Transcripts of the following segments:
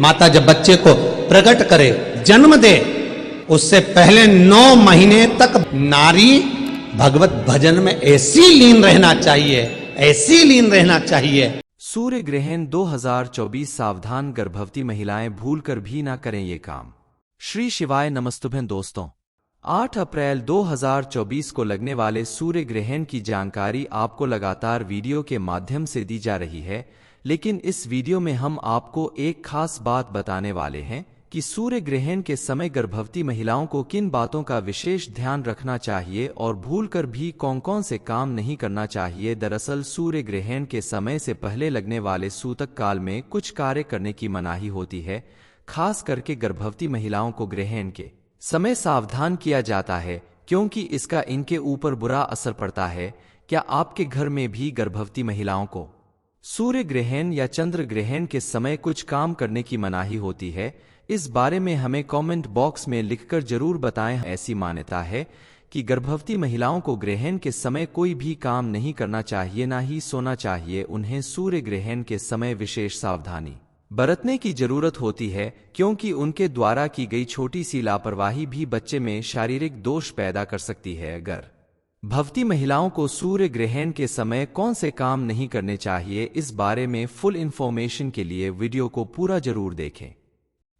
माता जब बच्चे को प्रकट करे, जन्म दे, उससे पहले 9 महीने तक नारी भगवत भजन में ऐसी लीन रहना चाहिए, ऐसी लीन रहना चाहिए। सूर्य ग्रहण 2024। सावधान, गर्भवती महिलाएं भूलकर भी ना करें ये काम। श्री शिवाय नमस्तुभ्यं दोस्तों, 8 अप्रैल 2024 को लगने वाले सूर्य ग्रहण की जानकारी आपको लगातार वीडियो के माध्यम से दी जा रही है, लेकिन इस वीडियो में हम आपको एक खास बात बताने वाले हैं कि सूर्य ग्रहण के समय गर्भवती महिलाओं को किन बातों का विशेष ध्यान रखना चाहिए और भूलकर भी कौन कौन से काम नहीं करना चाहिए। दरअसल सूर्य ग्रहण के समय से पहले लगने वाले सूतक काल में कुछ कार्य करने की मनाही होती है। खास करके गर्भवती महिलाओं को ग्रहण के समय सावधान किया जाता है, क्योंकि इसका इनके ऊपर बुरा असर पड़ता है। क्या आपके घर में भी गर्भवती महिलाओं को सूर्य ग्रहण या चंद्र ग्रहण के समय कुछ काम करने की मनाही होती है? इस बारे में हमें कमेंट बॉक्स में लिखकर जरूर बताएं। ऐसी मान्यता है कि गर्भवती महिलाओं को ग्रहण के समय कोई भी काम नहीं करना चाहिए, ना ही सोना चाहिए। उन्हें सूर्य ग्रहण के समय विशेष सावधानी बरतने की जरूरत होती है, क्योंकि उनके द्वारा की गई छोटी सी लापरवाही भी बच्चे में शारीरिक दोष पैदा कर सकती है। गर्भवती महिलाओं को सूर्य ग्रहण के समय कौन से काम नहीं करने चाहिए, इस बारे में फुल इंफॉर्मेशन के लिए वीडियो को पूरा जरूर देखें।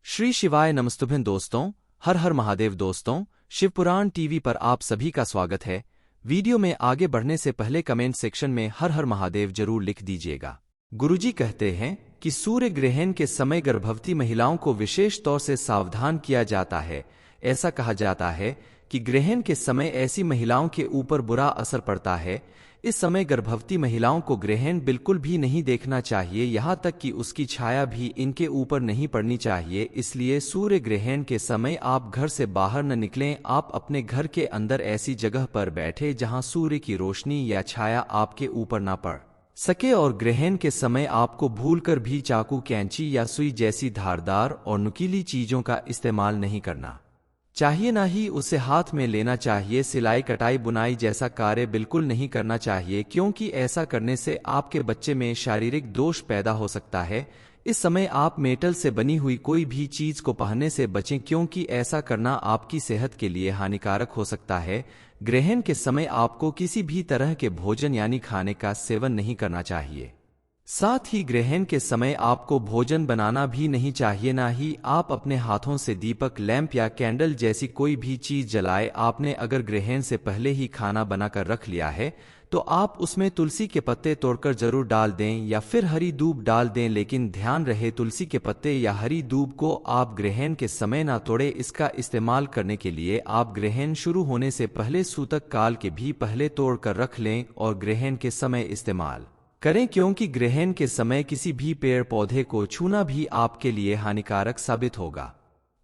श्री शिवाय नमस्तुभ्यं दोस्तों, हर हर महादेव दोस्तों, शिवपुराण टीवी पर आप सभी का स्वागत है। वीडियो में आगे बढ़ने से पहले कमेंट सेक्शन में हर हर महादेव जरूर लिख दीजिएगा। गुरुजी कहते हैं कि सूर्य ग्रहण के समय गर्भवती महिलाओं को विशेष तौर से सावधान किया जाता है। ऐसा कहा जाता है कि ग्रहण के समय ऐसी महिलाओं के ऊपर बुरा असर पड़ता है। इस समय गर्भवती महिलाओं को ग्रहण बिल्कुल भी नहीं देखना चाहिए, यहाँ तक कि उसकी छाया भी इनके ऊपर नहीं पड़नी चाहिए। इसलिए सूर्य ग्रहण के समय आप घर से बाहर न निकलें। आप अपने घर के अंदर ऐसी जगह पर बैठे जहाँ सूर्य की रोशनी या छाया आपके ऊपर ना पड़ सके। और ग्रहण के समय आपको भूलकर भी चाकू, कैंची या सुई जैसी धारदार और नुकीली चीजों का इस्तेमाल नहीं करना चाहिए, ना ही उसे हाथ में लेना चाहिए। सिलाई, कटाई, बुनाई जैसा कार्य बिल्कुल नहीं करना चाहिए, क्योंकि ऐसा करने से आपके बच्चे में शारीरिक दोष पैदा हो सकता है। इस समय आप मेटल से बनी हुई कोई भी चीज को पहनने से बचें, क्योंकि ऐसा करना आपकी सेहत के लिए हानिकारक हो सकता है। ग्रहण के समय आपको किसी भी तरह के भोजन यानी खाने का सेवन नहीं करना चाहिए। साथ ही ग्रहण के समय आपको भोजन बनाना भी नहीं चाहिए, ना ही आप अपने हाथों से दीपक, लैंप या कैंडल जैसी कोई भी चीज जलाए। आपने अगर ग्रहण से पहले ही खाना बनाकर रख लिया है तो आप उसमें तुलसी के पत्ते तोड़कर जरूर डाल दें या फिर हरी दूब डाल दें, लेकिन ध्यान रहे तुलसी के पत्ते या हरी दूब को आप ग्रहण के समय ना तोड़े। इसका इस्तेमाल करने के लिए आप ग्रहण शुरू होने से पहले सूतक काल के भी पहले तोड़ कर रख लें और ग्रहण के समय इस्तेमाल करें, क्योंकि ग्रहण के समय किसी भी पेड़ पौधे को छूना भी आपके लिए हानिकारक साबित होगा।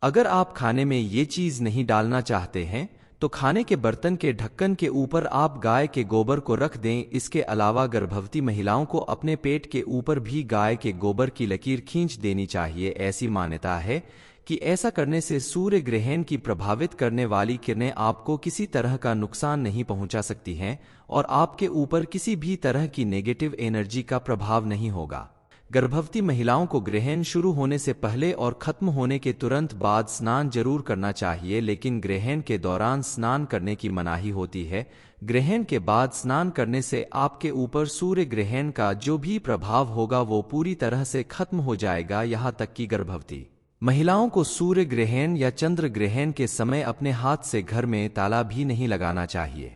अगर आप खाने में ये चीज नहीं डालना चाहते हैं तो खाने के बर्तन के ढक्कन के ऊपर आप गाय के गोबर को रख दें। इसके अलावा गर्भवती महिलाओं को अपने पेट के ऊपर भी गाय के गोबर की लकीर खींच देनी चाहिए। ऐसी मान्यता है कि ऐसा करने से सूर्य ग्रहण की प्रभावित करने वाली किरणें आपको किसी तरह का नुकसान नहीं पहुंचा सकती हैं और आपके ऊपर किसी भी तरह की नेगेटिव एनर्जी का प्रभाव नहीं होगा। गर्भवती महिलाओं को ग्रहण शुरू होने से पहले और खत्म होने के तुरंत बाद स्नान जरूर करना चाहिए, लेकिन ग्रहण के दौरान स्नान करने की मनाही होती है। ग्रहण के बाद स्नान करने से आपके ऊपर सूर्य ग्रहण का जो भी प्रभाव होगा वो पूरी तरह से खत्म हो जाएगा। यहाँ तक कि गर्भवती महिलाओं को सूर्य ग्रहण या चंद्र ग्रहण के समय अपने हाथ से घर में ताला भी नहीं लगाना चाहिए,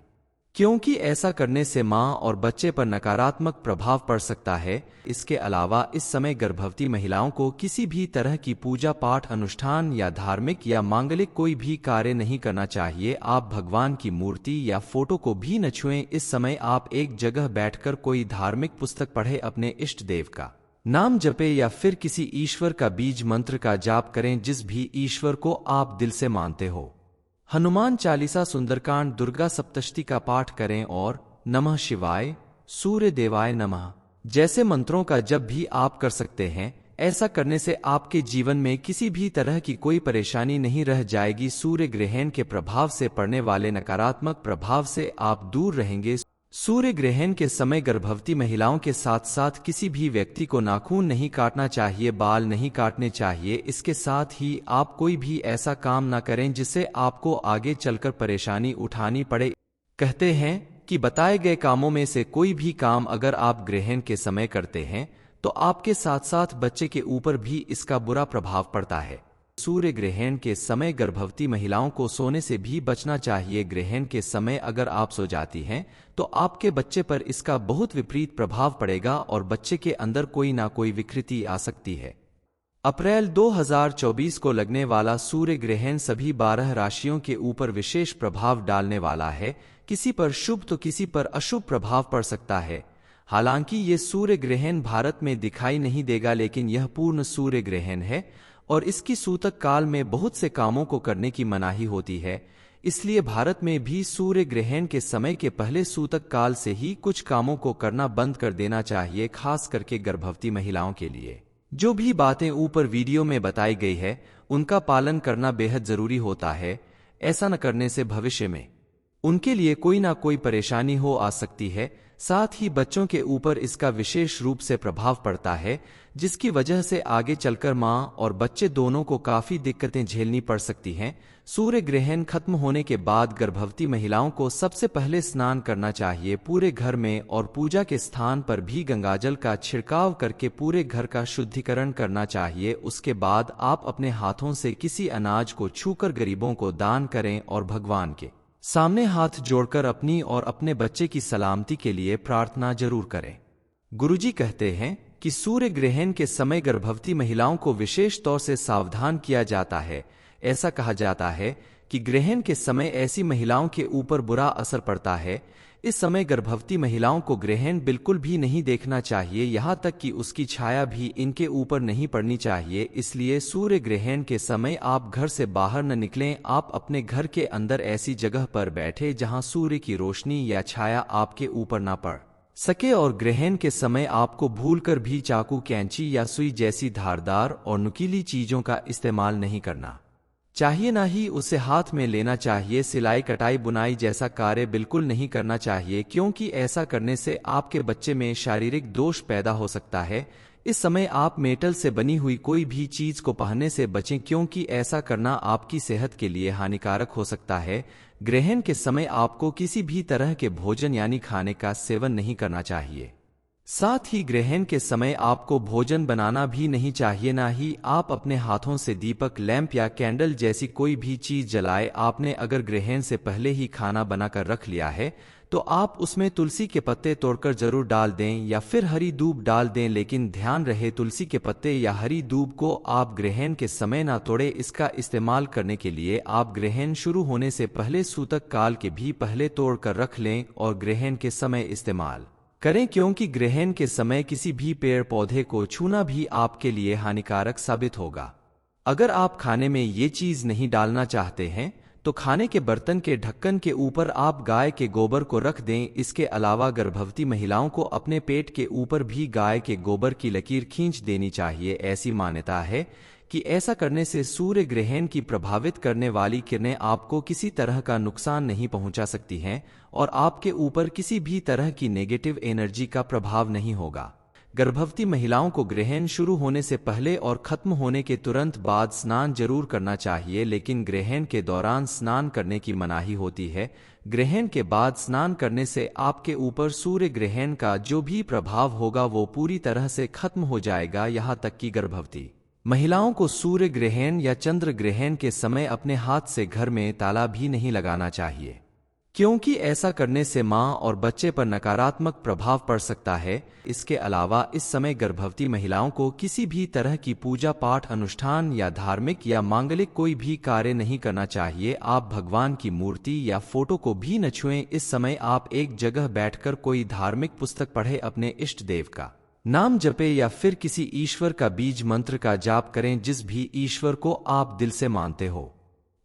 क्योंकि ऐसा करने से मां और बच्चे पर नकारात्मक प्रभाव पड़ सकता है। इसके अलावा इस समय गर्भवती महिलाओं को किसी भी तरह की पूजा पाठ, अनुष्ठान या धार्मिक या मांगलिक कोई भी कार्य नहीं करना चाहिए। आप भगवान की मूर्ति या फोटो को भी न छुएं। इस समय आप एक जगह बैठकर कोई धार्मिक पुस्तक पढ़े, अपने इष्ट देव का नाम जपे या फिर किसी ईश्वर का बीज मंत्र का जाप करें, जिस भी ईश्वर को आप दिल से मानते हो। हनुमान चालीसा, सुंदरकांड, दुर्गा सप्तशती का पाठ करें और नमः शिवाय, सूर्य देवाय नमः जैसे मंत्रों का जप भी आप कर सकते हैं। ऐसा करने से आपके जीवन में किसी भी तरह की कोई परेशानी नहीं रह जाएगी। सूर्य ग्रहण के प्रभाव से पड़ने वाले नकारात्मक प्रभाव से आप दूर रहेंगे। सूर्य ग्रहण के समय गर्भवती महिलाओं के साथ साथ किसी भी व्यक्ति को नाखून नहीं काटना चाहिए, बाल नहीं काटने चाहिए। इसके साथ ही आप कोई भी ऐसा काम ना करें जिससे आपको आगे चलकर परेशानी उठानी पड़े। कहते हैं कि बताए गए कामों में से कोई भी काम अगर आप ग्रहण के समय करते हैं तो आपके साथ साथ बच्चे के ऊपर भी इसका बुरा प्रभाव पड़ता है। सूर्य ग्रहण के समय गर्भवती महिलाओं को सोने से भी बचना चाहिए। ग्रहण के समय अगर आप सो जाती हैं तो आपके बच्चे पर इसका बहुत विपरीत प्रभाव पड़ेगा और बच्चे के अंदर कोई ना कोई विकृति आ सकती है। अप्रैल 2024 को लगने वाला सूर्य ग्रहण सभी 12 राशियों के ऊपर विशेष प्रभाव डालने वाला है। किसी पर शुभ तो किसी पर अशुभ प्रभाव पड़ सकता है। हालांकि ये सूर्य ग्रहण भारत में दिखाई नहीं देगा, लेकिन यह पूर्ण सूर्य ग्रहण है और इसकी सूतक काल में बहुत से कामों को करने की मनाही होती है। इसलिए भारत में भी सूर्य ग्रहण के समय के पहले सूतक काल से ही कुछ कामों को करना बंद कर देना चाहिए, खास करके गर्भवती महिलाओं के लिए। जो भी बातें ऊपर वीडियो में बताई गई है उनका पालन करना बेहद जरूरी होता है। ऐसा न करने से भविष्य में उनके लिए कोई ना कोई परेशानी हो आ सकती है। साथ ही बच्चों के ऊपर इसका विशेष रूप से प्रभाव पड़ता है, जिसकी वजह से आगे चलकर मां और बच्चे दोनों को काफी दिक्कतें झेलनी पड़ सकती हैं। सूर्य ग्रहण खत्म होने के बाद गर्भवती महिलाओं को सबसे पहले स्नान करना चाहिए पूरे घर में, और पूजा के स्थान पर भी गंगाजल का छिड़काव करके पूरे घर का शुद्धिकरण करना चाहिए। उसके बाद आप अपने हाथों से किसी अनाज को छूकर गरीबों को दान करें और भगवान के सामने हाथ जोड़कर अपनी और अपने बच्चे की सलामती के लिए प्रार्थना जरूर करें। गुरुजी कहते हैं कि सूर्य ग्रहण के समय गर्भवती महिलाओं को विशेष तौर से सावधान किया जाता है। ऐसा कहा जाता है कि ग्रहण के समय ऐसी महिलाओं के ऊपर बुरा असर पड़ता है। इस समय गर्भवती महिलाओं को ग्रहण बिल्कुल भी नहीं देखना चाहिए, यहाँ तक कि उसकी छाया भी इनके ऊपर नहीं पड़नी चाहिए। इसलिए सूर्य ग्रहण के समय आप घर से बाहर न निकलें। आप अपने घर के अंदर ऐसी जगह पर बैठे जहाँ सूर्य की रोशनी या छाया आपके ऊपर ना पड़ सके। और ग्रहण के समय आपको भूलकर भी चाकू, कैंची या सुई जैसी धारदार और नुकीली चीजों का इस्तेमाल नहीं करना चाहिए, ना ही उसे हाथ में लेना चाहिए। सिलाई, कटाई, बुनाई जैसा कार्य बिल्कुल नहीं करना चाहिए, क्योंकि ऐसा करने से आपके बच्चे में शारीरिक दोष पैदा हो सकता है। इस समय आप मेटल से बनी हुई कोई भी चीज को पहनने से बचें, क्योंकि ऐसा करना आपकी सेहत के लिए हानिकारक हो सकता है। ग्रहण के समय आपको किसी भी तरह के भोजन यानी खाने का सेवन नहीं करना चाहिए। साथ ही ग्रहण के समय आपको भोजन बनाना भी नहीं चाहिए, ना ही आप अपने हाथों से दीपक, लैंप या कैंडल जैसी कोई भी चीज जलाए। आपने अगर ग्रहण से पहले ही खाना बनाकर रख लिया है तो आप उसमें तुलसी के पत्ते तोड़कर जरूर डाल दें या फिर हरी दूब डाल दें, लेकिन ध्यान रहे तुलसी के पत्ते या हरी दूब को आप ग्रहण के समय ना तोड़े। इसका इस्तेमाल करने के लिए आप ग्रहण शुरू होने से पहले सूतक काल के भी पहले तोड़ कर रख लें और ग्रहण के समय इस्तेमाल करें, क्योंकि ग्रहण के समय किसी भी पेड़ पौधे को छूना भी आपके लिए हानिकारक साबित होगा। अगर आप खाने में ये चीज नहीं डालना चाहते हैं तो खाने के बर्तन के ढक्कन के ऊपर आप गाय के गोबर को रख दें। इसके अलावा गर्भवती महिलाओं को अपने पेट के ऊपर भी गाय के गोबर की लकीर खींच देनी चाहिए। ऐसी मान्यता है कि ऐसा करने से सूर्य ग्रहण की प्रभावित करने वाली किरणें आपको किसी तरह का नुकसान नहीं पहुंचा सकती हैं और आपके ऊपर किसी भी तरह की नेगेटिव एनर्जी का प्रभाव नहीं होगा। गर्भवती महिलाओं को ग्रहण शुरू होने से पहले और खत्म होने के तुरंत बाद स्नान जरूर करना चाहिए, लेकिन ग्रहण के दौरान स्नान करने की मनाही होती है। ग्रहण के बाद स्नान करने से आपके ऊपर सूर्य ग्रहण का जो भी प्रभाव होगा वो पूरी तरह से खत्म हो जाएगा। यहाँ तक कि गर्भवती महिलाओं को सूर्य ग्रहण या चंद्र ग्रहण के समय अपने हाथ से घर में ताला भी नहीं लगाना चाहिए, क्योंकि ऐसा करने से मां और बच्चे पर नकारात्मक प्रभाव पड़ सकता है। इसके अलावा इस समय गर्भवती महिलाओं को किसी भी तरह की पूजा पाठ, अनुष्ठान या धार्मिक या मांगलिक कोई भी कार्य नहीं करना चाहिए। आप भगवान की मूर्ति या फोटो को भी न छुएं। इस समय आप एक जगह बैठकर कोई धार्मिक पुस्तक पढ़े, अपने इष्ट देव का नाम जपे या फिर किसी ईश्वर का बीज मंत्र का जाप करें, जिस भी ईश्वर को आप दिल से मानते हो।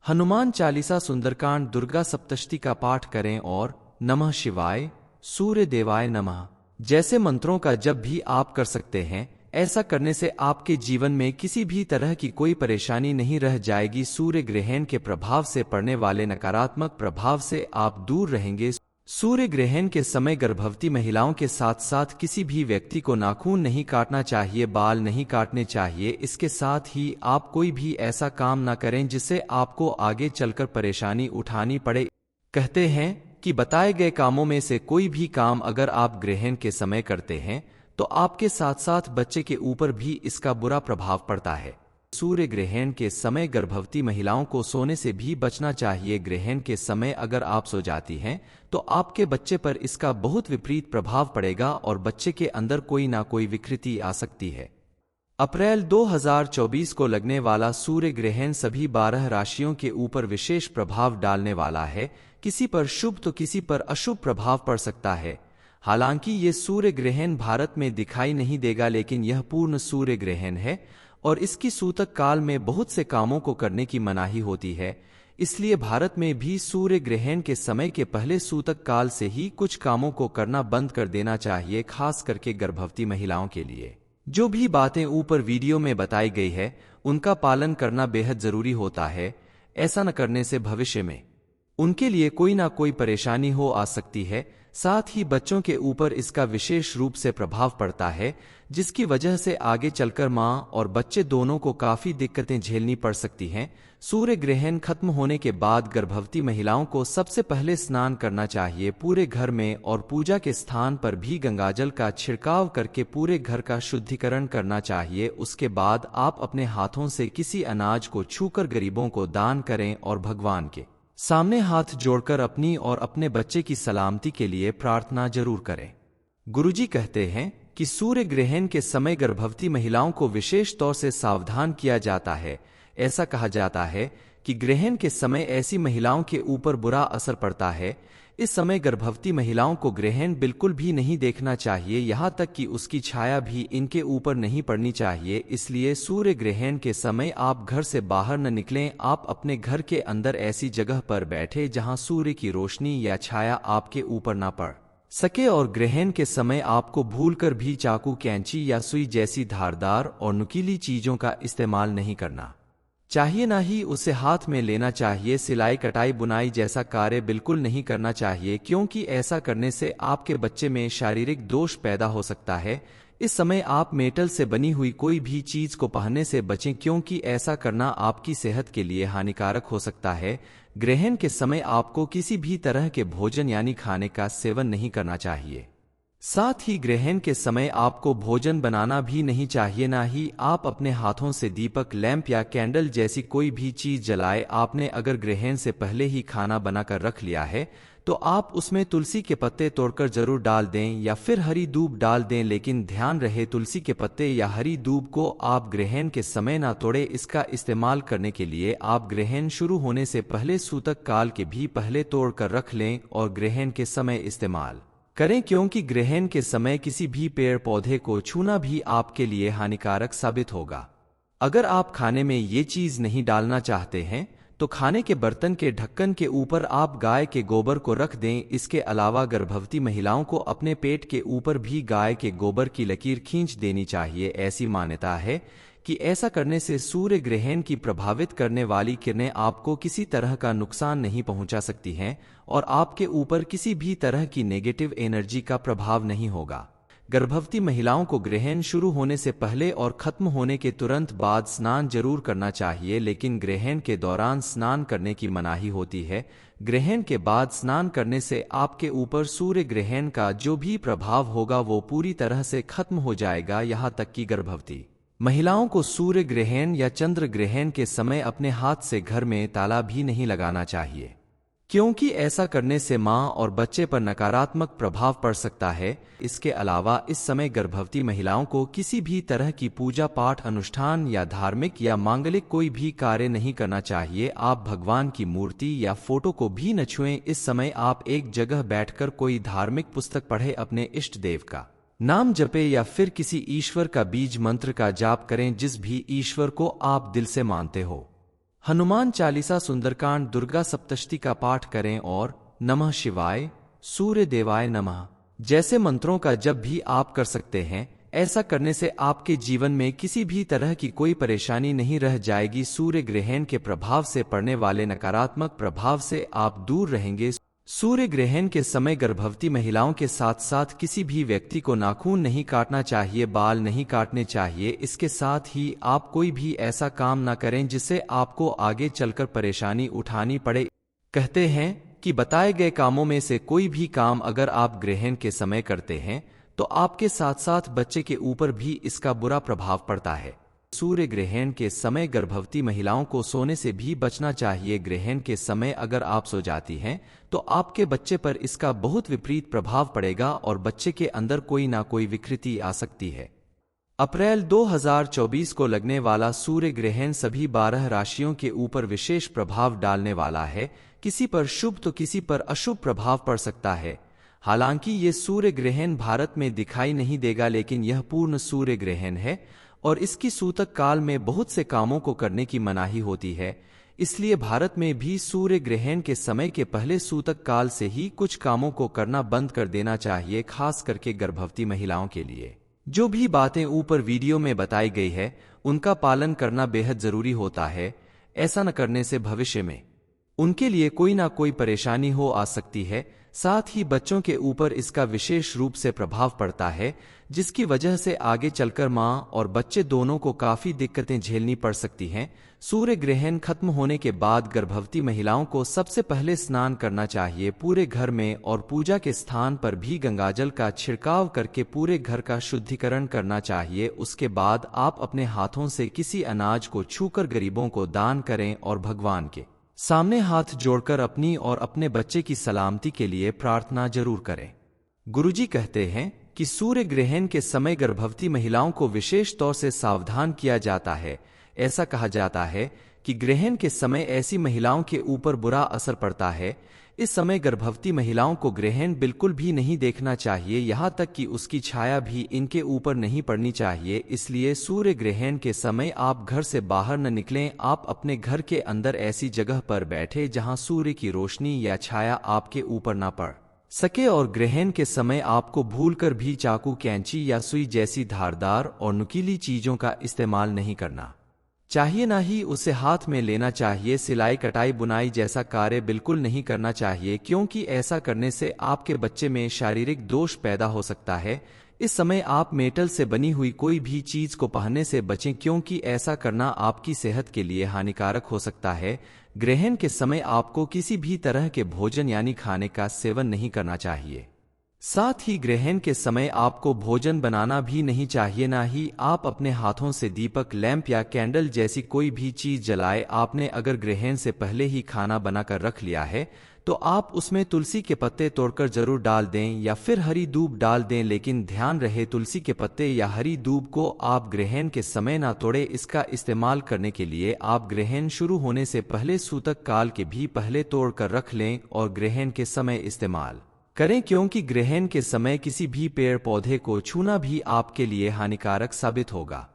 हनुमान चालीसा, सुंदरकांड, दुर्गा सप्तशती का पाठ करें और नमः शिवाय, सूर्य देवाय नमः जैसे मंत्रों का जप भी आप कर सकते हैं। ऐसा करने से आपके जीवन में किसी भी तरह की कोई परेशानी नहीं रह जाएगी। सूर्य ग्रहण के प्रभाव से पड़ने वाले नकारात्मक प्रभाव से आप दूर रहेंगे। सूर्य ग्रहण के समय गर्भवती महिलाओं के साथ साथ किसी भी व्यक्ति को नाखून नहीं काटना चाहिए, बाल नहीं काटने चाहिए। इसके साथ ही आप कोई भी ऐसा काम ना करें जिससे आपको आगे चलकर परेशानी उठानी पड़े। कहते हैं कि बताए गए कामों में से कोई भी काम अगर आप ग्रहण के समय करते हैं तो आपके साथ साथ बच्चे के ऊपर भी इसका बुरा प्रभाव पड़ता है। सूर्य ग्रहण के समय गर्भवती महिलाओं को सोने से भी बचना चाहिए। ग्रहण के समय अगर आप सो जाती हैं तो आपके बच्चे पर इसका बहुत विपरीत प्रभाव पड़ेगा और बच्चे के अंदर कोई ना कोई विकृति आ सकती है। अप्रैल 2024 को लगने वाला सूर्य ग्रहण सभी 12 राशियों के ऊपर विशेष प्रभाव डालने वाला है। किसी पर शुभ तो किसी पर अशुभ प्रभाव पड़ सकता है। हालांकि ये सूर्य ग्रहण भारत में दिखाई नहीं देगा, लेकिन यह पूर्ण सूर्य ग्रहण है और इसकी सूतक काल में बहुत से कामों को करने की मनाही होती है। इसलिए भारत में भी सूर्य ग्रहण के समय के पहले सूतक काल से ही कुछ कामों को करना बंद कर देना चाहिए, खास करके गर्भवती महिलाओं के लिए। जो भी बातें ऊपर वीडियो में बताई गई है उनका पालन करना बेहद जरूरी होता है। ऐसा न करने से भविष्य में उनके लिए कोई ना कोई परेशानी हो आ सकती है। साथ ही बच्चों के ऊपर इसका विशेष रूप से प्रभाव पड़ता है, जिसकी वजह से आगे चलकर मां और बच्चे दोनों को काफी दिक्कतें झेलनी पड़ सकती हैं। सूर्य ग्रहण खत्म होने के बाद गर्भवती महिलाओं को सबसे पहले स्नान करना चाहिए पूरे घर में, और पूजा के स्थान पर भी गंगाजल का छिड़काव करके पूरे घर का शुद्धिकरण करना चाहिए। उसके बाद आप अपने हाथों से किसी अनाज को छूकर गरीबों को दान करें और भगवान के सामने हाथ जोड़कर अपनी और अपने बच्चे की सलामती के लिए प्रार्थना जरूर करें। गुरुजी कहते हैं कि सूर्य ग्रहण के समय गर्भवती महिलाओं को विशेष तौर से सावधान किया जाता है। ऐसा कहा जाता है कि ग्रहण के समय ऐसी महिलाओं के ऊपर बुरा असर पड़ता है। इस समय गर्भवती महिलाओं को ग्रहण बिल्कुल भी नहीं देखना चाहिए, यहाँ तक कि उसकी छाया भी इनके ऊपर नहीं पड़नी चाहिए। इसलिए सूर्य ग्रहण के समय आप घर से बाहर न निकलें। आप अपने घर के अंदर ऐसी जगह पर बैठे जहाँ सूर्य की रोशनी या छाया आपके ऊपर ना पड़ सके। और ग्रहण के समय आपको भूलकर भी चाकू, कैंची या सुई जैसी धारदार और नुकीली चीजों का इस्तेमाल नहीं करना चाहिए, ना ही उसे हाथ में लेना चाहिए। सिलाई, कटाई, बुनाई जैसा कार्य बिल्कुल नहीं करना चाहिए, क्योंकि ऐसा करने से आपके बच्चे में शारीरिक दोष पैदा हो सकता है। इस समय आप मेटल से बनी हुई कोई भी चीज को पहनने से बचें, क्योंकि ऐसा करना आपकी सेहत के लिए हानिकारक हो सकता है। ग्रहण के समय आपको किसी भी तरह के भोजन यानी खाने का सेवन नहीं करना चाहिए। साथ ही ग्रहण के समय आपको भोजन बनाना भी नहीं चाहिए, ना ही आप अपने हाथों से दीपक, लैंप या कैंडल जैसी कोई भी चीज जलाए। आपने अगर ग्रहण से पहले ही खाना बनाकर रख लिया है तो आप उसमें तुलसी के पत्ते तोड़कर जरूर डाल दें या फिर हरी दूब डाल दें, लेकिन ध्यान रहे तुलसी के पत्ते या हरी दूब को आप ग्रहण के समय ना तोड़े। इसका इस्तेमाल करने के लिए आप ग्रहण शुरू होने से पहले सूतक काल के भी पहले तोड़ कर रख लें और ग्रहण के समय इस्तेमाल करें, क्योंकि ग्रहण के समय किसी भी पेड़ पौधे को छूना भी आपके लिए हानिकारक साबित होगा। अगर आप खाने में ये चीज नहीं डालना चाहते हैं तो खाने के बर्तन के ढक्कन के ऊपर आप गाय के गोबर को रख दें। इसके अलावा गर्भवती महिलाओं को अपने पेट के ऊपर भी गाय के गोबर की लकीर खींच देनी चाहिए। ऐसी मान्यता है कि ऐसा करने से सूर्य ग्रहण की प्रभावित करने वाली किरणें आपको किसी तरह का नुकसान नहीं पहुंचा सकती हैं और आपके ऊपर किसी भी तरह की नेगेटिव एनर्जी का प्रभाव नहीं होगा। गर्भवती महिलाओं को ग्रहण शुरू होने से पहले और खत्म होने के तुरंत बाद स्नान जरूर करना चाहिए, लेकिन ग्रहण के दौरान स्नान करने की मनाही होती है। ग्रहण के बाद स्नान करने से आपके ऊपर सूर्य ग्रहण का जो भी प्रभाव होगा वो पूरी तरह से खत्म हो जाएगा। यहाँ तक कि गर्भवती महिलाओं को सूर्य ग्रहण या चंद्र ग्रहण के समय अपने हाथ से घर में ताला भी नहीं लगाना चाहिए, क्योंकि ऐसा करने से मां और बच्चे पर नकारात्मक प्रभाव पड़ सकता है। इसके अलावा इस समय गर्भवती महिलाओं को किसी भी तरह की पूजा पाठ, अनुष्ठान या धार्मिक या मांगलिक कोई भी कार्य नहीं करना चाहिए। आप भगवान की मूर्ति या फोटो को भी न छुएं। इस समय आप एक जगह बैठकर कोई धार्मिक पुस्तक पढ़े, अपने इष्ट देव का नाम जपे या फिर किसी ईश्वर का बीज मंत्र का जाप करें, जिस भी ईश्वर को आप दिल से मानते हो। हनुमान चालीसा, सुंदरकांड, दुर्गा सप्तशती का पाठ करें और नमः शिवाय, सूर्य देवाय नमः जैसे मंत्रों का जप भी आप कर सकते हैं। ऐसा करने से आपके जीवन में किसी भी तरह की कोई परेशानी नहीं रह जाएगी। सूर्य ग्रहण के प्रभाव से पड़ने वाले नकारात्मक प्रभाव से आप दूर रहेंगे। सूर्य ग्रहण के समय गर्भवती महिलाओं के साथ साथ किसी भी व्यक्ति को नाखून नहीं काटना चाहिए, बाल नहीं काटने चाहिए। इसके साथ ही आप कोई भी ऐसा काम ना करें जिससे आपको आगे चलकर परेशानी उठानी पड़े। कहते हैं कि बताए गए कामों में से कोई भी काम अगर आप ग्रहण के समय करते हैं तो आपके साथ साथ बच्चे के ऊपर भी इसका बुरा प्रभाव पड़ता है। सूर्य ग्रहण के समय गर्भवती महिलाओं को सोने से भी बचना चाहिए। ग्रहण के समय अगर आप सो जाती हैं तो आपके बच्चे पर इसका बहुत विपरीत प्रभाव पड़ेगा और बच्चे के अंदर कोई ना कोई विकृति आ सकती है। अप्रैल 2024 को लगने वाला सूर्य ग्रहण सभी 12 राशियों के ऊपर विशेष प्रभाव डालने वाला है। किसी पर शुभ तो किसी पर अशुभ प्रभाव पड़ सकता है। हालांकि ये सूर्य ग्रहण भारत में दिखाई नहीं देगा, लेकिन यह पूर्ण सूर्य ग्रहण है और इसकी सूतक काल में बहुत से कामों को करने की मनाही होती है। इसलिए भारत में भी सूर्य ग्रहण के समय के पहले सूतक काल से ही कुछ कामों को करना बंद कर देना चाहिए, खास करके गर्भवती महिलाओं के लिए। जो भी बातें ऊपर वीडियो में बताई गई है उनका पालन करना बेहद जरूरी होता है। ऐसा न करने से भविष्य में उनके लिए कोई ना कोई परेशानी हो आ सकती है। साथ ही बच्चों के ऊपर इसका विशेष रूप से प्रभाव पड़ता है, जिसकी वजह से आगे चलकर मां और बच्चे दोनों को काफी दिक्कतें झेलनी पड़ सकती हैं। सूर्य ग्रहण खत्म होने के बाद गर्भवती महिलाओं को सबसे पहले स्नान करना चाहिए पूरे घर में, और पूजा के स्थान पर भी गंगाजल का छिड़काव करके पूरे घर का शुद्धिकरण करना चाहिए। उसके बाद आप अपने हाथों से किसी अनाज को छूकर गरीबों को दान करें और भगवान के सामने हाथ जोड़कर अपनी और अपने बच्चे की सलामती के लिए प्रार्थना जरूर करें। गुरुजी कहते हैं कि सूर्य ग्रहण के समय गर्भवती महिलाओं को विशेष तौर से सावधान किया जाता है। ऐसा कहा जाता है कि ग्रहण के समय ऐसी महिलाओं के ऊपर बुरा असर पड़ता है। इस समय गर्भवती महिलाओं को ग्रहण बिल्कुल भी नहीं देखना चाहिए, यहाँ तक कि उसकी छाया भी इनके ऊपर नहीं पड़नी चाहिए। इसलिए सूर्य ग्रहण के समय आप घर से बाहर न निकलें। आप अपने घर के अंदर ऐसी जगह पर बैठे जहां सूर्य की रोशनी या छाया आपके ऊपर ना पड़ सके। और ग्रहण के समय आपको भूलकर भी चाकू, कैंची या सुई जैसी धारदार और नुकीली चीजों का इस्तेमाल नहीं करना चाहिए, ना ही उसे हाथ में लेना चाहिए। सिलाई, कटाई, बुनाई जैसा कार्य बिल्कुल नहीं करना चाहिए, क्योंकि ऐसा करने से आपके बच्चे में शारीरिक दोष पैदा हो सकता है। इस समय आप मेटल से बनी हुई कोई भी चीज को पहनने से बचें, क्योंकि ऐसा करना आपकी सेहत के लिए हानिकारक हो सकता है। ग्रहण के समय आपको किसी भी तरह के भोजन यानी खाने का सेवन नहीं करना चाहिए। साथ ही ग्रहण के समय आपको भोजन बनाना भी नहीं चाहिए, ना ही आप अपने हाथों से दीपक, लैंप या कैंडल जैसी कोई भी चीज जलाए। आपने अगर ग्रहण से पहले ही खाना बनाकर रख लिया है तो आप उसमें तुलसी के पत्ते तोड़कर जरूर डाल दें या फिर हरी दूब डाल दें, लेकिन ध्यान रहे तुलसी के पत्ते या हरी दूब को आप ग्रहण के समय ना तोड़े। इसका इस्तेमाल करने के लिए आप ग्रहण शुरू होने से पहले सूतक काल के भी पहले तोड़ कर रख लें और ग्रहण के समय इस्तेमाल करें, क्योंकि ग्रहण के समय किसी भी पेड़ पौधे को छूना भी आपके लिए हानिकारक साबित होगा।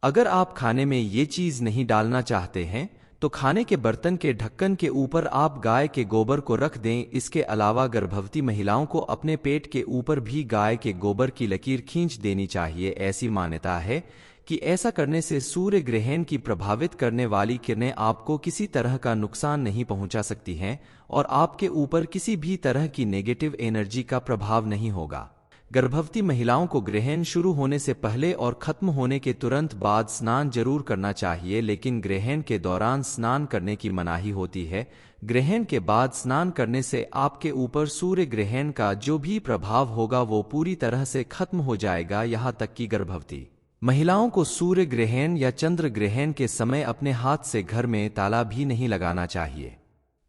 अगर आप खाने में ये चीज नहीं डालना चाहते हैं तो खाने के बर्तन के ढक्कन के ऊपर आप गाय के गोबर को रख दें। इसके अलावा गर्भवती महिलाओं को अपने पेट के ऊपर भी गाय के गोबर की लकीर खींच देनी चाहिए। ऐसी मान्यता है कि ऐसा करने से सूर्य ग्रहण की प्रभावित करने वाली किरणें आपको किसी तरह का नुकसान नहीं पहुंचा सकती हैं और आपके ऊपर किसी भी तरह की नेगेटिव एनर्जी का प्रभाव नहीं होगा। गर्भवती महिलाओं को ग्रहण शुरू होने से पहले और खत्म होने के तुरंत बाद स्नान जरूर करना चाहिए, लेकिन ग्रहण के दौरान स्नान करने की मनाही होती है। ग्रहण के बाद स्नान करने से आपके ऊपर सूर्य ग्रहण का जो भी प्रभाव होगा वो पूरी तरह से खत्म हो जाएगा। यहाँ तक कि गर्भवती महिलाओं को सूर्य ग्रहण या चंद्र ग्रहण के समय अपने हाथ से घर में ताला भी नहीं लगाना चाहिए,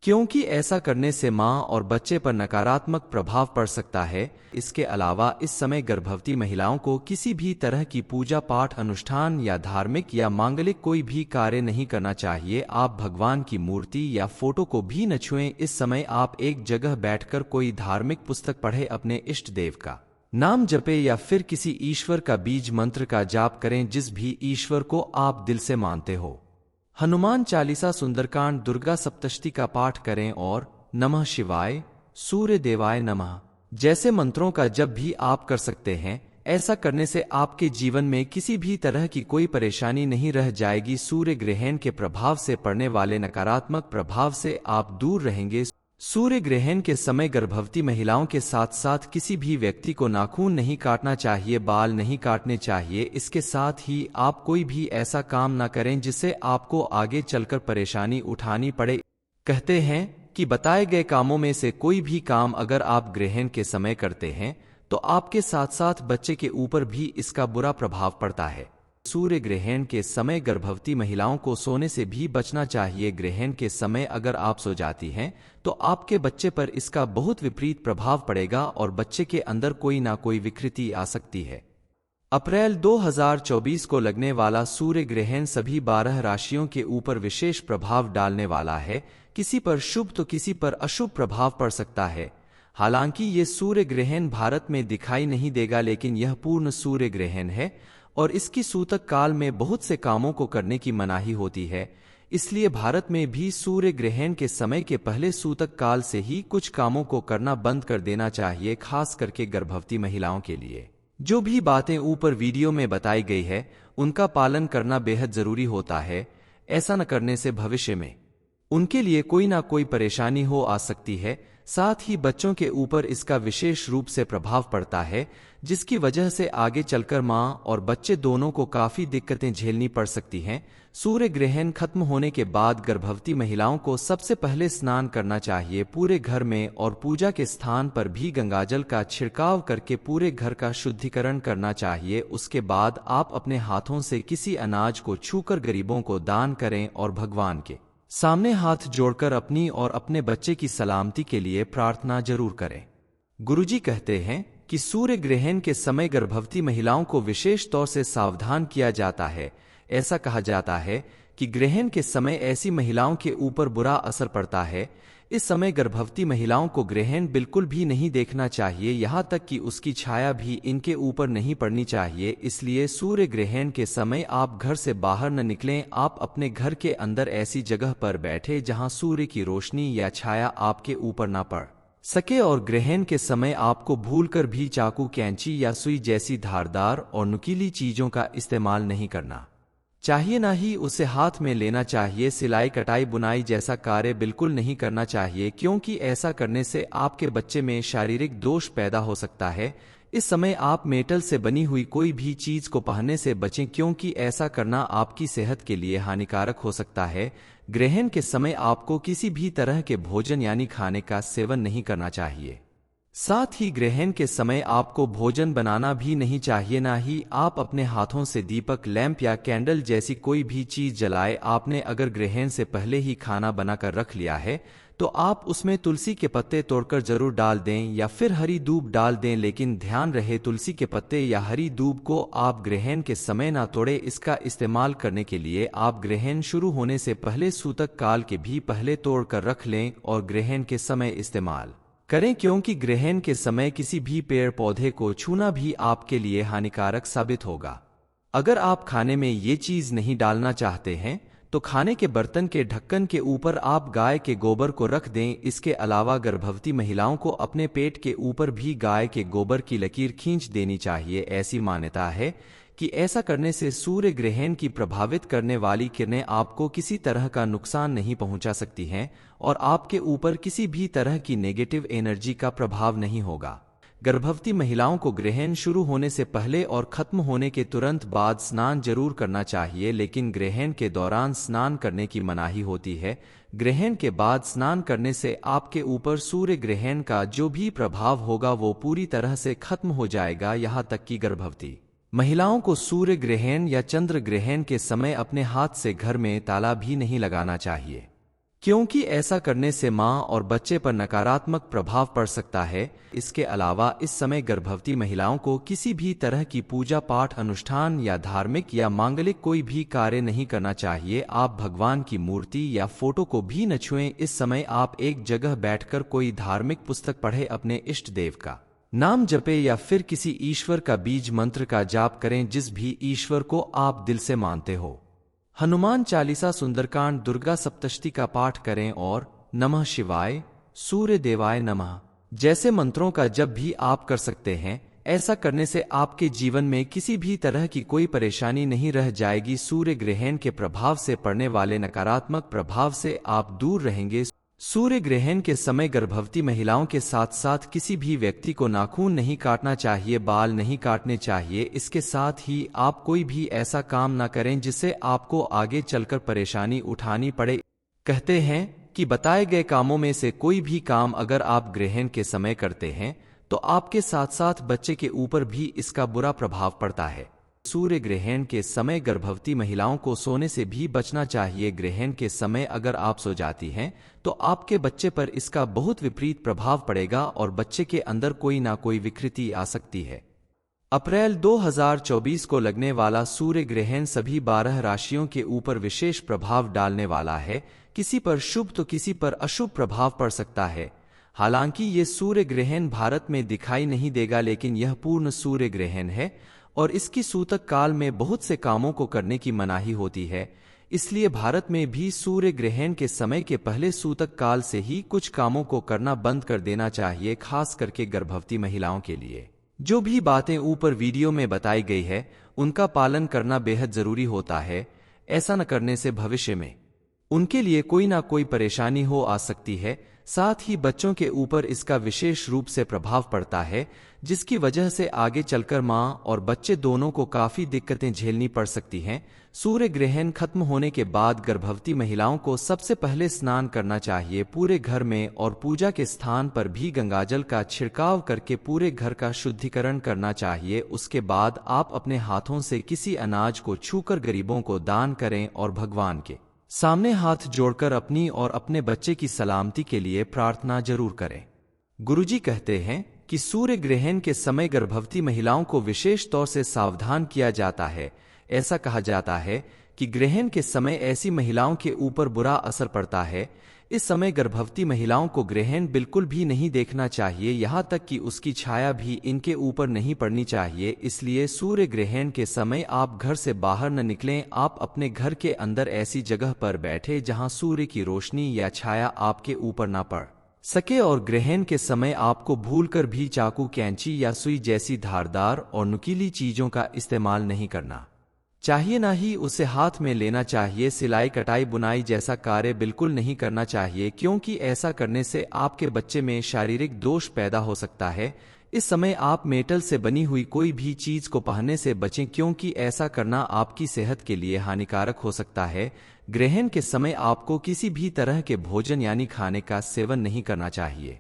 क्योंकि ऐसा करने से मां और बच्चे पर नकारात्मक प्रभाव पड़ सकता है। इसके अलावा इस समय गर्भवती महिलाओं को किसी भी तरह की पूजा पाठ, अनुष्ठान या धार्मिक या मांगलिक कोई भी कार्य नहीं करना चाहिए। आप भगवान की मूर्ति या फोटो को भी न छुएं। इस समय आप एक जगह बैठकर कोई धार्मिक पुस्तक पढ़े, अपने इष्ट देव का नाम जपे या फिर किसी ईश्वर का बीज मंत्र का जाप करें, जिस भी ईश्वर को आप दिल से मानते हो। हनुमान चालीसा, सुंदरकांड, दुर्गा सप्तशती का पाठ करें और नमः शिवाय, सूर्य देवाय नमः जैसे मंत्रों का जप भी आप कर सकते हैं। ऐसा करने से आपके जीवन में किसी भी तरह की कोई परेशानी नहीं रह जाएगी। सूर्य ग्रहण के प्रभाव से पड़ने वाले नकारात्मक प्रभाव से आप दूर रहेंगे। सूर्य ग्रहण के समय गर्भवती महिलाओं के साथ साथ किसी भी व्यक्ति को नाखून नहीं काटना चाहिए, बाल नहीं काटने चाहिए। इसके साथ ही आप कोई भी ऐसा काम ना करें जिससे आपको आगे चलकर परेशानी उठानी पड़े। कहते हैं कि बताए गए कामों में से कोई भी काम अगर आप ग्रहण के समय करते हैं तो आपके साथ साथ बच्चे के ऊपर भी इसका बुरा प्रभाव पड़ता है। सूर्य ग्रहण के समय गर्भवती महिलाओं को सोने से भी बचना चाहिए। ग्रहण के समय अगर आप सो जाती हैं तो आपके बच्चे पर इसका बहुत विपरीत प्रभाव पड़ेगा और बच्चे के अंदर कोई ना कोई विकृति आ सकती है। अप्रैल 2024 को लगने वाला सूर्य ग्रहण सभी 12 राशियों के ऊपर विशेष प्रभाव डालने वाला है। किसी पर शुभ तो किसी पर अशुभ प्रभाव पड़ सकता है। हालांकि ये सूर्य ग्रहण भारत में दिखाई नहीं देगा, लेकिन यह पूर्ण सूर्य ग्रहण है और इसकी सूतक काल में बहुत से कामों को करने की मनाही होती है। इसलिए भारत में भी सूर्य ग्रहण के समय के पहले सूतक काल से ही कुछ कामों को करना बंद कर देना चाहिए, खास करके गर्भवती महिलाओं के लिए। जो भी बातें ऊपर वीडियो में बताई गई है उनका पालन करना बेहद जरूरी होता है। ऐसा न करने से भविष्य में उनके लिए कोई ना कोई परेशानी हो आ सकती है। साथ ही बच्चों के ऊपर इसका विशेष रूप से प्रभाव पड़ता है, जिसकी वजह से आगे चलकर मां और बच्चे दोनों को काफी दिक्कतें झेलनी पड़ सकती हैं। सूर्य ग्रहण खत्म होने के बाद गर्भवती महिलाओं को सबसे पहले स्नान करना चाहिए पूरे घर में, और पूजा के स्थान पर भी गंगाजल का छिड़काव करके पूरे घर का शुद्धिकरण करना चाहिए। उसके बाद आप अपने हाथों से किसी अनाज को छूकर गरीबों को दान करें और भगवान के सामने हाथ जोड़कर अपनी और अपने बच्चे की सलामती के लिए प्रार्थना जरूर करें। गुरुजी कहते हैं कि सूर्य ग्रहण के समय गर्भवती महिलाओं को विशेष तौर से सावधान किया जाता है। ऐसा कहा जाता है कि ग्रहण के समय ऐसी महिलाओं के ऊपर बुरा असर पड़ता है। इस समय गर्भवती महिलाओं को ग्रहण बिल्कुल भी नहीं देखना चाहिए, यहाँ तक कि उसकी छाया भी इनके ऊपर नहीं पड़नी चाहिए। इसलिए सूर्य ग्रहण के समय आप घर से बाहर न निकलें। आप अपने घर के अंदर ऐसी जगह पर बैठे जहां सूर्य की रोशनी या छाया आपके ऊपर ना पड़ सके। और ग्रहण के समय आपको भूलकर भी चाकू, कैंची या सुई जैसी धारदार और नुकीली चीजों का इस्तेमाल नहीं करना चाहिए, ना ही उसे हाथ में लेना चाहिए। सिलाई, कटाई, बुनाई जैसा कार्य बिल्कुल नहीं करना चाहिए, क्योंकि ऐसा करने से आपके बच्चे में शारीरिक दोष पैदा हो सकता है। इस समय आप मेटल से बनी हुई कोई भी चीज को पहनने से बचें, क्योंकि ऐसा करना आपकी सेहत के लिए हानिकारक हो सकता है। ग्रहण के समय आपको किसी भी तरह के भोजन यानी खाने का सेवन नहीं करना चाहिए। साथ ही ग्रहण के समय आपको भोजन बनाना भी नहीं चाहिए, ना ही आप अपने हाथों से दीपक, लैंप या कैंडल जैसी कोई भी चीज जलाए। आपने अगर ग्रहण से पहले ही खाना बनाकर रख लिया है तो आप उसमें तुलसी के पत्ते तोड़कर जरूर डाल दें या फिर हरी दूब डाल दें, लेकिन ध्यान रहे तुलसी के पत्ते या हरी दूब को आप ग्रहण के समय ना तोड़े। इसका इस्तेमाल करने के लिए आप ग्रहण शुरू होने से पहले सूतक काल के भी पहले तोड़ कर रख लें और ग्रहण के समय इस्तेमाल करें, क्योंकि ग्रहण के समय किसी भी पेड़ पौधे को छूना भी आपके लिए हानिकारक साबित होगा। अगर आप खाने में ये चीज नहीं डालना चाहते हैं तो खाने के बर्तन के ढक्कन के ऊपर आप गाय के गोबर को रख दें। इसके अलावा गर्भवती महिलाओं को अपने पेट के ऊपर भी गाय के गोबर की लकीर खींच देनी चाहिए। ऐसी मान्यता है कि ऐसा करने से सूर्य ग्रहण की प्रभावित करने वाली किरणें आपको किसी तरह का नुकसान नहीं पहुंचा सकती हैं और आपके ऊपर किसी भी तरह की नेगेटिव एनर्जी का प्रभाव नहीं होगा। गर्भवती महिलाओं को ग्रहण शुरू होने से पहले और खत्म होने के तुरंत बाद स्नान जरूर करना चाहिए, लेकिन ग्रहण के दौरान स्नान करने की मनाही होती है। ग्रहण के बाद स्नान करने से आपके ऊपर सूर्य ग्रहण का जो भी प्रभाव होगा वो पूरी तरह से खत्म हो जाएगा। यहाँ तक कि गर्भवती महिलाओं को सूर्य ग्रहण या चंद्र ग्रहण के समय अपने हाथ से घर में ताला भी नहीं लगाना चाहिए, क्योंकि ऐसा करने से मां और बच्चे पर नकारात्मक प्रभाव पड़ सकता है। इसके अलावा इस समय गर्भवती महिलाओं को किसी भी तरह की पूजा पाठ, अनुष्ठान या धार्मिक या मांगलिक कोई भी कार्य नहीं करना चाहिए। आप भगवान की मूर्ति या फोटो को भी न छुएं। इस समय आप एक जगह बैठकर कोई धार्मिक पुस्तक पढ़े, अपने इष्ट देव का नाम जपे या फिर किसी ईश्वर का बीज मंत्र का जाप करें, जिस भी ईश्वर को आप दिल से मानते हो। हनुमान चालीसा, सुंदरकांड, दुर्गा सप्तशती का पाठ करें और नमः शिवाय, सूर्य देवाय नमः जैसे मंत्रों का जप भी आप कर सकते हैं। ऐसा करने से आपके जीवन में किसी भी तरह की कोई परेशानी नहीं रह जाएगी। सूर्य ग्रहण के प्रभाव से पड़ने वाले नकारात्मक प्रभाव से आप दूर रहेंगे। सूर्य ग्रहण के समय गर्भवती महिलाओं के साथ साथ किसी भी व्यक्ति को नाखून नहीं काटना चाहिए, बाल नहीं काटने चाहिए। इसके साथ ही आप कोई भी ऐसा काम न करें जिससे आपको आगे चलकर परेशानी उठानी पड़े। कहते हैं कि बताए गए कामों में से कोई भी काम अगर आप ग्रहण के समय करते हैं तो आपके साथ साथ बच्चे के ऊपर भी इसका बुरा प्रभाव पड़ता है। सूर्य ग्रहण के समय गर्भवती महिलाओं को सोने से भी बचना चाहिए। ग्रहण के समय अगर आप सो जाती हैं तो आपके बच्चे पर इसका बहुत विपरीत प्रभाव पड़ेगा और बच्चे के अंदर कोई ना कोई विकृति आ सकती है। अप्रैल 2024 को लगने वाला सूर्य ग्रहण सभी 12 राशियों के ऊपर विशेष प्रभाव डालने वाला है। किसी पर शुभ तो किसी पर अशुभ प्रभाव पड़ सकता है। हालांकि ये सूर्य ग्रहण भारत में दिखाई नहीं देगा, लेकिन यह पूर्ण सूर्य ग्रहण है और इसकी सूतक काल में बहुत से कामों को करने की मनाही होती है। इसलिए भारत में भी सूर्य ग्रहण के समय के पहले सूतक काल से ही कुछ कामों को करना बंद कर देना चाहिए, खास करके गर्भवती महिलाओं के लिए। जो भी बातें ऊपर वीडियो में बताई गई है उनका पालन करना बेहद जरूरी होता है। ऐसा न करने से भविष्य में उनके लिए कोई ना कोई परेशानी हो आ सकती है। साथ ही बच्चों के ऊपर इसका विशेष रूप से प्रभाव पड़ता है, जिसकी वजह से आगे चलकर मां और बच्चे दोनों को काफी दिक्कतें झेलनी पड़ सकती हैं। सूर्य ग्रहण खत्म होने के बाद गर्भवती महिलाओं को सबसे पहले स्नान करना चाहिए पूरे घर में, और पूजा के स्थान पर भी गंगाजल का छिड़काव करके पूरे घर का शुद्धिकरण करना चाहिए। उसके बाद आप अपने हाथों से किसी अनाज को छूकर गरीबों को दान करें और भगवान के सामने हाथ जोड़कर अपनी और अपने बच्चे की सलामती के लिए प्रार्थना जरूर करें। गुरुजी कहते हैं कि सूर्य ग्रहण के समय गर्भवती महिलाओं को विशेष तौर से सावधान किया जाता है। ऐसा कहा जाता है कि ग्रहण के समय ऐसी महिलाओं के ऊपर बुरा असर पड़ता है। इस समय गर्भवती महिलाओं को ग्रहण बिल्कुल भी नहीं देखना चाहिए, यहाँ तक कि उसकी छाया भी इनके ऊपर नहीं पड़नी चाहिए। इसलिए सूर्य ग्रहण के समय आप घर से बाहर न निकलें। आप अपने घर के अंदर ऐसी जगह पर बैठे जहां सूर्य की रोशनी या छाया आपके ऊपर ना पड़ सके। और ग्रहण के समय आपको भूलकर भी चाकू, कैंची या सुई जैसी धारदार और नुकीली चीजों का इस्तेमाल नहीं करना चाहिए, ना ही उसे हाथ में लेना चाहिए। सिलाई, कटाई, बुनाई जैसा कार्य बिल्कुल नहीं करना चाहिए, क्योंकि ऐसा करने से आपके बच्चे में शारीरिक दोष पैदा हो सकता है। इस समय आप मेटल से बनी हुई कोई भी चीज को पहनने से बचें, क्योंकि ऐसा करना आपकी सेहत के लिए हानिकारक हो सकता है। ग्रहण के समय आपको किसी भी तरह के भोजन यानी खाने का सेवन नहीं करना चाहिए।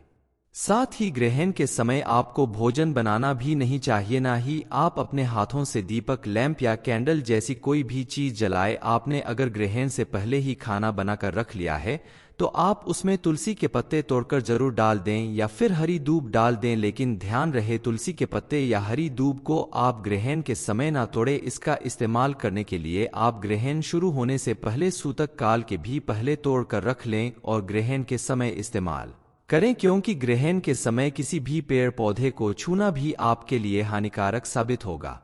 साथ ही ग्रहण के समय आपको भोजन बनाना भी नहीं चाहिए, ना ही आप अपने हाथों से दीपक, लैंप या कैंडल जैसी कोई भी चीज जलाए। आपने अगर ग्रहण से पहले ही खाना बनाकर रख लिया है तो आप उसमें तुलसी के पत्ते तोड़कर जरूर डाल दें या फिर हरी दूब डाल दें, लेकिन ध्यान रहे तुलसी के पत्ते या हरी दूब को आप ग्रहण के समय ना तोड़े। इसका इस्तेमाल करने के लिए आप ग्रहण शुरू होने से पहले सूतक काल के भी पहले तोड़ कर रख लें और ग्रहण के समय इस्तेमाल करें, क्योंकि ग्रहण के समय किसी भी पेड़ पौधे को छूना भी आपके लिए हानिकारक साबित होगा।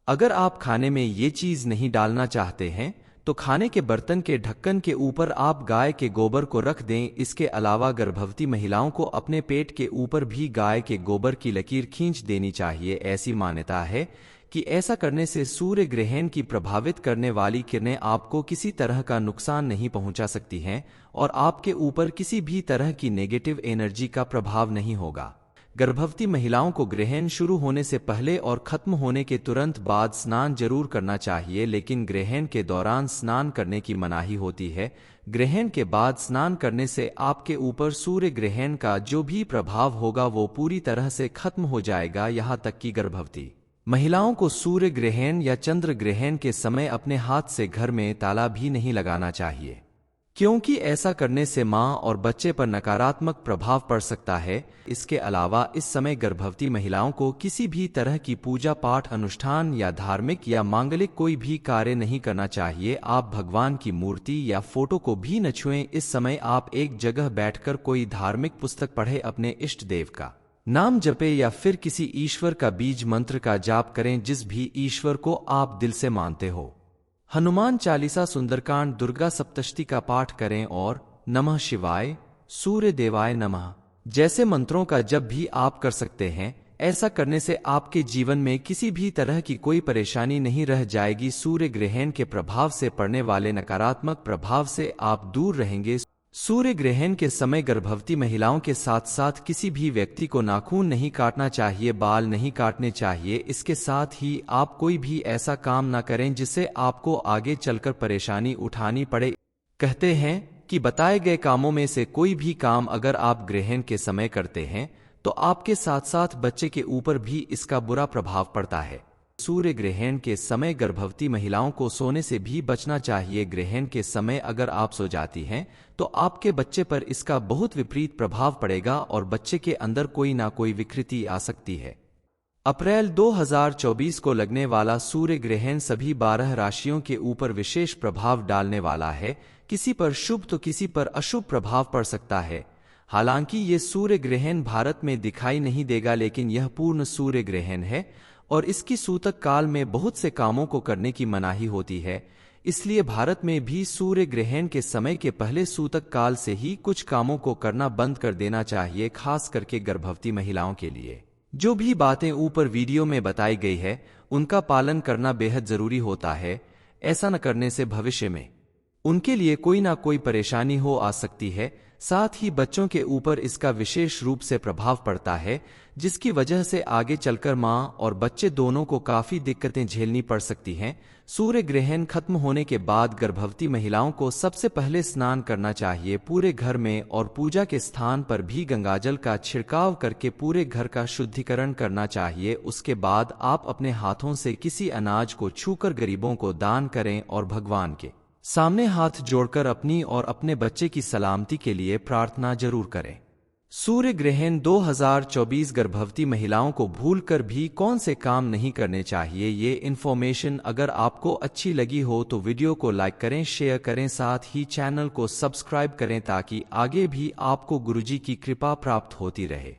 अगर आप खाने में ये चीज नहीं डालना चाहते हैं तो खाने के बर्तन के ढक्कन के ऊपर आप गाय के गोबर को रख दें। इसके अलावा गर्भवती महिलाओं को अपने पेट के ऊपर भी गाय के गोबर की लकीर खींच देनी चाहिए। ऐसी मान्यता है कि ऐसा करने से सूर्य ग्रहण की प्रभावित करने वाली किरणें आपको किसी तरह का नुकसान नहीं पहुंचा सकती हैं और आपके ऊपर किसी भी तरह की नेगेटिव एनर्जी का प्रभाव नहीं होगा। गर्भवती महिलाओं को ग्रहण शुरू होने से पहले और खत्म होने के तुरंत बाद स्नान जरूर करना चाहिए, लेकिन ग्रहण के दौरान स्नान करने की मनाही होती है। ग्रहण के बाद स्नान करने से आपके ऊपर सूर्य ग्रहण का जो भी प्रभाव होगा वो पूरी तरह से खत्म हो जाएगा। यहाँ तक कि गर्भवती महिलाओं को सूर्य ग्रहण या चंद्र ग्रहण के समय अपने हाथ से घर में ताला भी नहीं लगाना चाहिए, क्योंकि ऐसा करने से मां और बच्चे पर नकारात्मक प्रभाव पड़ सकता है। इसके अलावा इस समय गर्भवती महिलाओं को किसी भी तरह की पूजा पाठ, अनुष्ठान या धार्मिक या मांगलिक कोई भी कार्य नहीं करना चाहिए। आप भगवान की मूर्ति या फोटो को भी न छुएं। इस समय आप एक जगह बैठकर कोई धार्मिक पुस्तक पढ़े, अपने इष्ट देव का नाम जपे या फिर किसी ईश्वर का बीज मंत्र का जाप करें, जिस भी ईश्वर को आप दिल से मानते हो। हनुमान चालीसा, सुंदरकांड, दुर्गा सप्तशती का पाठ करें और नमः शिवाय, सूर्य देवाय नमः जैसे मंत्रों का जप भी आप कर सकते हैं। ऐसा करने से आपके जीवन में किसी भी तरह की कोई परेशानी नहीं रह जाएगी। सूर्य ग्रहण के प्रभाव से पड़ने वाले नकारात्मक प्रभाव से आप दूर रहेंगे। सूर्य ग्रहण के समय गर्भवती महिलाओं के साथ साथ किसी भी व्यक्ति को नाखून नहीं काटना चाहिए, बाल नहीं काटने चाहिए। इसके साथ ही आप कोई भी ऐसा काम न करें जिससे आपको आगे चलकर परेशानी उठानी पड़े। कहते हैं कि बताए गए कामों में से कोई भी काम अगर आप ग्रहण के समय करते हैं तो आपके साथ साथ बच्चे के ऊपर भी इसका बुरा प्रभाव पड़ता है। सूर्य ग्रहण के समय गर्भवती महिलाओं को सोने से भी बचना चाहिए। ग्रहण के समय अगर आप सो जाती हैं तो आपके बच्चे पर इसका बहुत विपरीत प्रभाव पड़ेगा और बच्चे के अंदर कोई ना कोई विकृति आ सकती है। अप्रैल 2024 को लगने वाला सूर्य ग्रहण सभी 12 राशियों के ऊपर विशेष प्रभाव डालने वाला है। किसी पर शुभ तो किसी पर अशुभ प्रभाव पड़ सकता है। हालांकि ये सूर्य ग्रहण भारत में दिखाई नहीं देगा, लेकिन यह पूर्ण सूर्य ग्रहण है और इसकी सूतक काल में बहुत से कामों को करने की मनाही होती है। इसलिए भारत में भी सूर्य ग्रहण के समय के पहले सूतक काल से ही कुछ कामों को करना बंद कर देना चाहिए, खास करके गर्भवती महिलाओं के लिए। जो भी बातें ऊपर वीडियो में बताई गई है उनका पालन करना बेहद जरूरी होता है। ऐसा न करने से भविष्य में उनके लिए कोई ना कोई परेशानी हो आ सकती है। साथ ही बच्चों के ऊपर इसका विशेष रूप से प्रभाव पड़ता है, जिसकी वजह से आगे चलकर मां और बच्चे दोनों को काफी दिक्कतें झेलनी पड़ सकती हैं। सूर्य ग्रहण खत्म होने के बाद गर्भवती महिलाओं को सबसे पहले स्नान करना चाहिए पूरे घर में, और पूजा के स्थान पर भी गंगाजल का छिड़काव करके पूरे घर का शुद्धिकरण करना चाहिए। उसके बाद आप अपने हाथों से किसी अनाज को छूकर गरीबों को दान करें और भगवान के सामने हाथ जोड़कर अपनी और अपने बच्चे की सलामती के लिए प्रार्थना जरूर करें। सूर्य ग्रहण 2024 गर्भवती महिलाओं को भूलकर भी कौन से काम नहीं करने चाहिए। ये इन्फॉर्मेशन अगर आपको अच्छी लगी हो तो वीडियो को लाइक करें, शेयर करें, साथ ही चैनल को सब्सक्राइब करें ताकि आगे भी आपको गुरुजी की कृपा प्राप्त होती रहे।